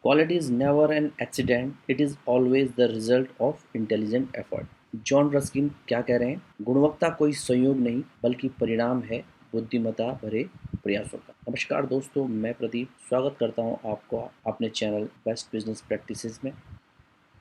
Quality is never an accident, it is always the result of intelligent effort. John Ruskin क्या कह रहे हैं? गुणवत्ता कोई संयोग नहीं बल्कि परिणाम है बुद्धिमत्ता भरे प्रयासों का। नमस्कार दोस्तों, मैं प्रदीप स्वागत करता हूं आपको अपने चैनल बेस्ट बिजनेस प्रैक्टिसेस में।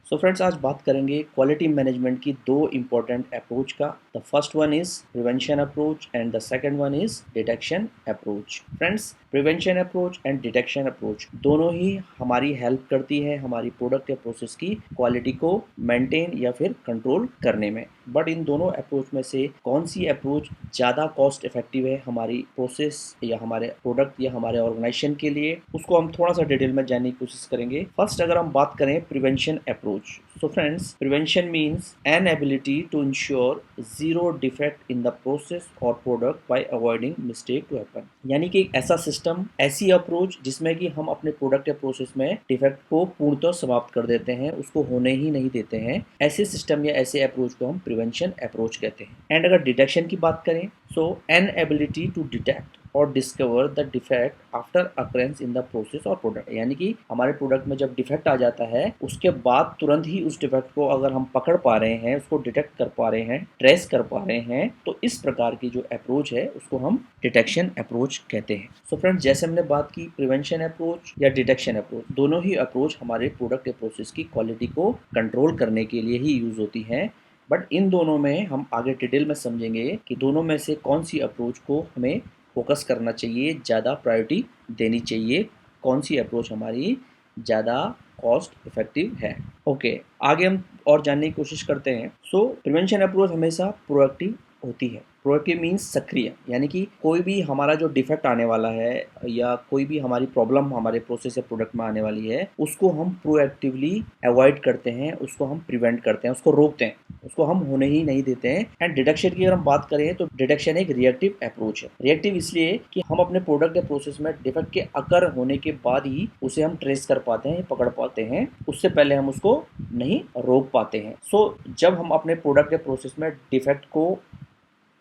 सो फ्रेंड्स, आज बात करेंगे क्वालिटी मैनेजमेंट की दो इम्पोर्टेंट अप्रोच का। The first one is prevention approach and the second one is detection approach. Friends, prevention approach and detection approach दोनों ही हमारी हेल्प करती है हमारी प्रोडक्ट या प्रोसेस की क्वालिटी को मेंटेन या फिर कंट्रोल करने में। बट इन दोनों अप्रोच में से कौन सी अप्रोच ज़्यादा कॉस्ट इफेक्टिव है हमारी प्रोसेस या हमारे प्रोडक्ट या हमारे ऑर्गेनाइजेशन के लिए, उसको हम थोड़ा सा डिटेल में जानने की कोशिश करेंगे। फर्स्ट, अगर हम बात करें prevention approach, so friends, prevention means an ability to ensure zero defect in the process or product by avoiding mistake to happen। यानी कि एक ऐसा सिस्टम, ऐसी अप्रोच जिसमें कि हम अपने प्रोडक्ट या प्रोसेस में डिफेक्ट को पूर्णतः समाप्त कर देते हैं, उसको होने ही नहीं देते हैं। ऐसे सिस्टम या ऐसे अप्रोच को हम प्रिवेंशन अप्रोच कहते हैं। एंड अगर डिटेक्शन की बात करें, सो एन एबिलिटी टू डिटेक्ट और discover the defect after occurrence in the process और प्रोडक्ट। यानी कि हमारे प्रोडक्ट में जब डिफेक्ट आ जाता है उसके बाद तुरंत ही उस डिफेक्ट को अगर हम पकड़ पा रहे हैं, उसको डिटेक्ट कर पा रहे हैं, ट्रेस कर पा रहे हैं, तो इस प्रकार की जो अप्रोच है उसको हम डिटेक्शन अप्रोच कहते हैं। सो फ्रेंड्स, जैसे हमने बात की प्रिवेंशन अप्रोच या डिटेक्शन अप्रोच, दोनों ही अप्रोच हमारे प्रोडक्ट या प्रोसेस की क्वालिटी को कंट्रोल करने के लिए ही यूज होती है। बट इन दोनों में हम आगे डिटेल में समझेंगे कि दोनों में से कौन सी अप्रोच को हमें फोकस करना चाहिए, ज़्यादा प्रायोरिटी देनी चाहिए, कौन सी अप्रोच हमारी ज़्यादा कॉस्ट इफेक्टिव है। ओके, आगे हम और जानने की कोशिश करते हैं। सो प्रिवेंशन अप्रोच हमेशा प्रोएक्टिव होती है। प्रोएक्टिव मीन्स सक्रिय, यानी कि कोई भी हमारा जो डिफेक्ट आने वाला है या कोई भी हमारी प्रॉब्लम हमारे प्रोसेस या प्रोडक्ट में आने वाली है, उसको हम प्रोएक्टिवली अवॉइड करते हैं, उसको हम प्रिवेंट करते हैं, उसको रोकते हैं, उसको हम होने ही नहीं देते हैं। एंड डिटेक्शन की अगर हम बात करें तो डिटेक्शन एक रिएक्टिव अप्रोच है। रिएक्टिव इसलिए कि हम अपने प्रोडक्ट या प्रोसेस में डिफेक्ट के अकर होने के बाद ही उसे हम ट्रेस कर पाते हैं, पकड़ पाते हैं, उससे पहले हम उसको नहीं रोक पाते हैं। सो जब हम अपने प्रोडक्ट या प्रोसेस में डिफेक्ट को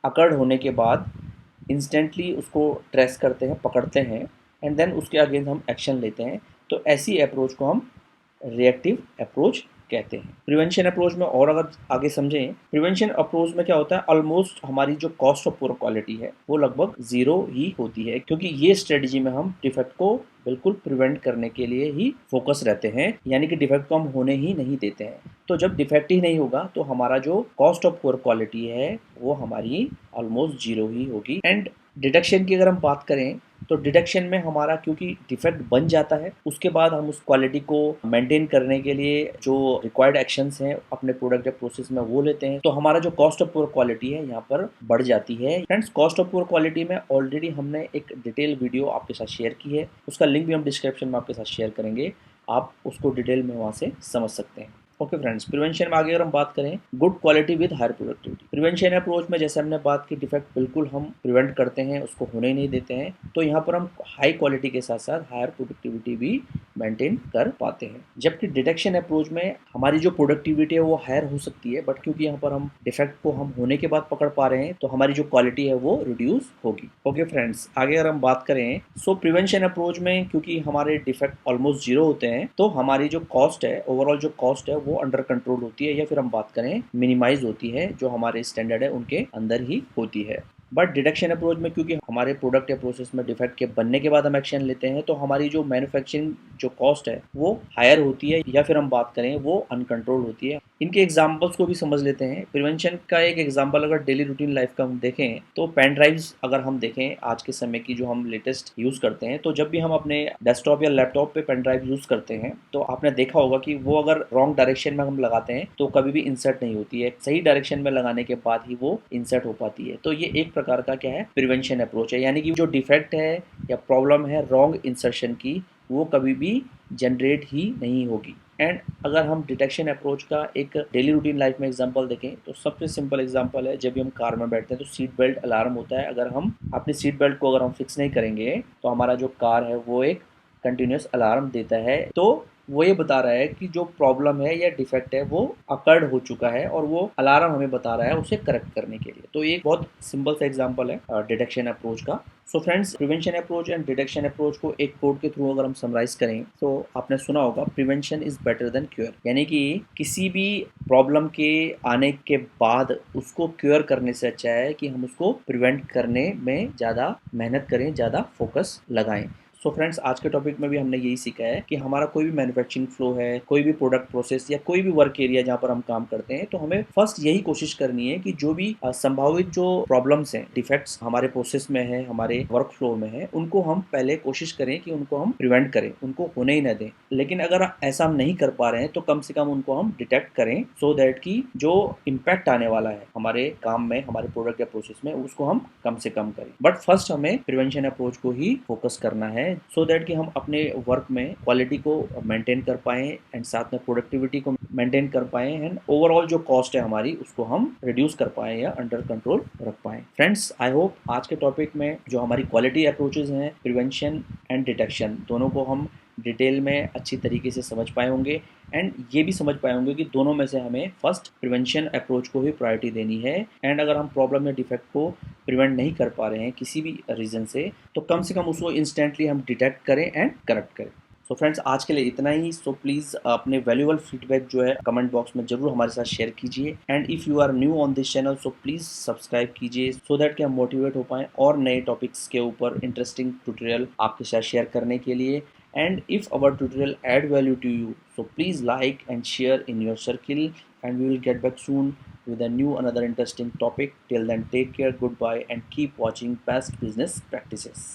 अकर्ड होने के बाद इंस्टेंटली उसको ट्रेस करते हैं, पकड़ते हैं, एंड देन उसके अगेंस्ट हम एक्शन लेते हैं, तो ऐसी अप्रोच को हम रिएक्टिव अप्रोच कहते हैं। प्रिवेंशन अप्रोच में और अगर आगे समझें, प्रिवेंशन अप्रोच में क्या होता है, ऑलमोस्ट हमारी जो कॉस्ट ऑफ पुअर क्वालिटी है वो लगभग जीरो ही होती है, क्योंकि ये स्ट्रेटजी में हम डिफेक्ट को बिल्कुल प्रिवेंट करने के लिए ही फोकस रहते हैं, यानी कि डिफेक्ट को हम होने ही नहीं देते हैं। तो जब डिफेक्ट ही नहीं होगा तो हमारा जो कॉस्ट ऑफ पुअर क्वालिटी है वो हमारी ऑलमोस्ट जीरो ही होगी। एंड डिटेक्शन की अगर हम बात करें तो डिटेक्शन में हमारा क्योंकि डिफेक्ट बन जाता है, उसके बाद हम उस क्वालिटी को मेंटेन करने के लिए जो रिक्वायर्ड एक्शंस हैं अपने प्रोडक्ट या प्रोसेस में वो लेते हैं, तो हमारा जो कॉस्ट ऑफ पुअर क्वालिटी है यहाँ पर बढ़ जाती है। Friends, cost of poor quality में ऑलरेडी हमने एक डिटेल वीडियो आपके साथ शेयर की है, उसका लिंक भी हम डिस्क्रिप्शन में आपके साथ शेयर करेंगे, आप उसको डिटेल में वहाँ से समझ सकते हैं। ओके फ्रेंड्स, प्रिवेंशन में आगे अगर हम बात करें, good quality with higher productivity. Prevention approach में जैसे हमने बात की, डिफेक्ट बिल्कुल हम प्रिवेंट करते हैं, उसको होने ही नहीं देते हैं, तो यहाँ पर हम हाई क्वालिटी के साथ साथ हायर प्रोडक्टिविटी भी मेंटेन कर पाते हैं। जबकि डिटेक्शन अप्रोच में हमारी जो प्रोडक्टिविटी है वो हायर हो सकती है, बट क्योंकि यहाँ पर हम डिफेक्ट को हम होने के बाद पकड़ पा रहे हैं, तो हमारी जो क्वालिटी है वो रिड्यूस होगी। ओके फ्रेंड्स, आगे अगर हम बात करें, सो प्रिवेंशन अप्रोच में क्योंकि हमारे डिफेक्ट ऑलमोस्ट जीरो होते हैं, तो हमारी जो कॉस्ट है, ओवरऑल जो कॉस्ट है वो अंडर कंट्रोल होती है, या फिर हम बात करें मिनिमाइज होती है, जो हमारे स्टैंडर्ड है उनके अंदर ही होती है। बट डिटेक्शन अप्रोच में क्योंकि हमारे प्रोडक्ट या प्रोसेस में डिफेक्ट के बनने के बाद हम एक्शन लेते हैं, तो हमारी जो मैन्युफैक्चरिंग जो कॉस्ट है वो हायर होती है, या फिर हम बात करें वो अनकंट्रोल होती है। इनके एग्जांपल्स को भी समझ लेते हैं। प्रिवेंशन का एक एग्जांपल अगर डेली रूटीन लाइफ का हम देखें तो पेन ड्राइव्स अगर हम देखें आज के समय की जो हम लेटेस्ट यूज करते हैं, तो जब भी हम अपने डेस्कटॉप या लैपटॉप पे पेन ड्राइव यूज करते हैं तो आपने देखा होगा कि वो अगर रॉन्ग डायरेक्शन में हम लगाते हैं तो कभी भी इंसर्ट नहीं होती है, सही डायरेक्शन में लगाने के बाद ही वो इंसर्ट हो पाती है। तो ये एक प्रकार का क्या है, प्रिवेंशन अप्रोच है, यानी कि जो डिफेक्ट है या प्रॉब्लम है रॉन्ग इंसर्शन की, वो कभी भी जनरेट ही नहीं होगी। एंड अगर हम डिटेक्शन अप्रोच का एक डेली रूटीन लाइफ में एग्जांपल देखें तो सबसे सिंपल एग्जांपल है, जब भी हम कार में बैठते हैं तो सीट बेल्ट अलार्म होता है। अगर हम अपनी सीट बेल्ट को अगर हम फिक्स नहीं करेंगे तो हमारा जो कार है वो एक कंटिन्यूस अलार्म देता है। तो वो ये बता रहा है कि जो प्रॉब्लम है या डिफेक्ट है वो अकर्ड हो चुका है और वो अलार्म हमें बता रहा है उसे करेक्ट करने के लिए। तो एक बहुत सिंपल सा एग्जांपल है डिटेक्शन अप्रोच का। So friends, prevention approach and detection approach को एक कोड के थ्रू अगर हम समराइज करें तो आपने सुना होगा, prevention is better than cure. यानी कि किसी भी प्रॉब्लम के आने के बाद उसको क्योर करने से अच्छा है कि हम उसको प्रिवेंट करने में ज़्यादा मेहनत करें, ज़्यादा फोकस लगाएं। सो फ्रेंड्स, आज के टॉपिक में भी हमने यही सीखा है कि हमारा कोई भी मैन्युफैक्चरिंग फ्लो है, कोई भी प्रोडक्ट प्रोसेस या कोई भी वर्क एरिया जहाँ पर हम काम करते हैं, तो हमें फर्स्ट यही कोशिश करनी है कि जो भी संभावित जो प्रॉब्लम्स हैं, डिफेक्ट्स हमारे प्रोसेस में है, हमारे वर्क फ्लो में है, उनको हम पहले कोशिश करें कि उनको हम प्रिवेंट करें, उनको होने ही न दें। लेकिन अगर ऐसा हम नहीं कर पा रहे हैं तो कम से कम उनको हम डिटेक्ट करें, सो दैट कि जो इम्पैक्ट आने वाला है हमारे काम में, हमारे प्रोडक्ट या प्रोसेस में, उसको हम कम से कम करें। बट फर्स्ट हमें प्रिवेंशन अप्रोच को ही फोकस करना है, सो दैट कि हम अपने वर्क में क्वालिटी को मेंटेन कर पाएं एंड साथ में प्रोडक्टिविटी को मेंटेन कर पाएं एंड ओवरऑल जो कॉस्ट है हमारी उसको हम रिड्यूस कर पाएं या अंडर कंट्रोल रख पाएं। फ्रेंड्स, आई होप आज के टॉपिक में जो हमारी क्वालिटी अप्रोचेज हैं, प्रिवेंशन एंड डिटेक्शन, दोनों को हम डिटेल में अच्छी तरीके से समझ पाए होंगे एंड ये भी समझ पाए होंगे कि दोनों में से हमें फर्स्ट प्रिवेंशन अप्रोच को ही प्रायोरिटी देनी है। एंड अगर हम प्रॉब्लम या डिफेक्ट को प्रिवेंट नहीं कर पा रहे हैं किसी भी रीज़न से, तो कम से कम उसको इंस्टेंटली हम डिटेक्ट करें एंड करेक्ट करें। सो फ्रेंड्स, आज के लिए इतना ही। सो प्लीज़ अपने वैल्यूबल फीडबैक जो है कमेंट बॉक्स में जरूर हमारे साथ शेयर कीजिए and if you are new on this channel so please subscribe कीजिए, सो दैट कि हम मोटिवेट हो पाएँ और नए टॉपिक्स के ऊपर इंटरेस्टिंग ट्यूटोरियल आपके साथ शेयर करने के लिए। And if our tutorial add value to you, so please like and share in your circle, and we will get back soon with a new another interesting topic. Till then, take care, goodbye, and keep watching Best Business Practices.